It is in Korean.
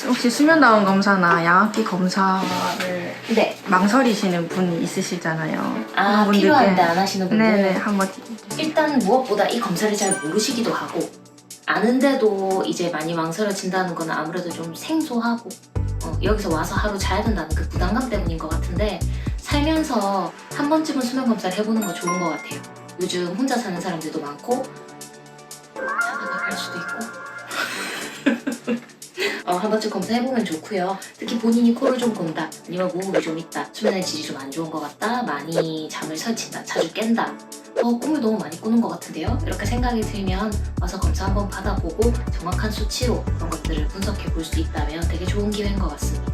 혹시 수면다운 검사나 양압기 검사를 네. 망설이시는 분이 있으시잖아요. 아, 그런 분들께- 필요한데 안 하시는 분들. 네네, 한번. 일단 무엇보다 이 검사를 잘 모르시기도 하고 아는데도 이제 많이 망설여진다는 건 아무래도 좀 생소하고 여기서 와서 하루 자야 된다는 그 부담감 때문인 것 같은데, 살면서 한 번쯤은 수면 검사를 해보는 거 좋은 것 같아요. 요즘 혼자 사는 사람들도 많고 자다가 갈 수도 있고 한 번쯤 검사해보면 좋고요. 특히 본인이 코를 좀 곤다, 아니면 무호흡이 좀 있다, 수면의 질이 좀 안 좋은 것 같다, 많이 잠을 설친다, 자주 깬다, 꿈을 너무 많이 꾸는 것 같은데요? 이렇게 생각이 들면 와서 검사 한번 받아보고 정확한 수치로 그런 것들을 분석해 볼 수 있다면 되게 좋은 기회인 것 같습니다.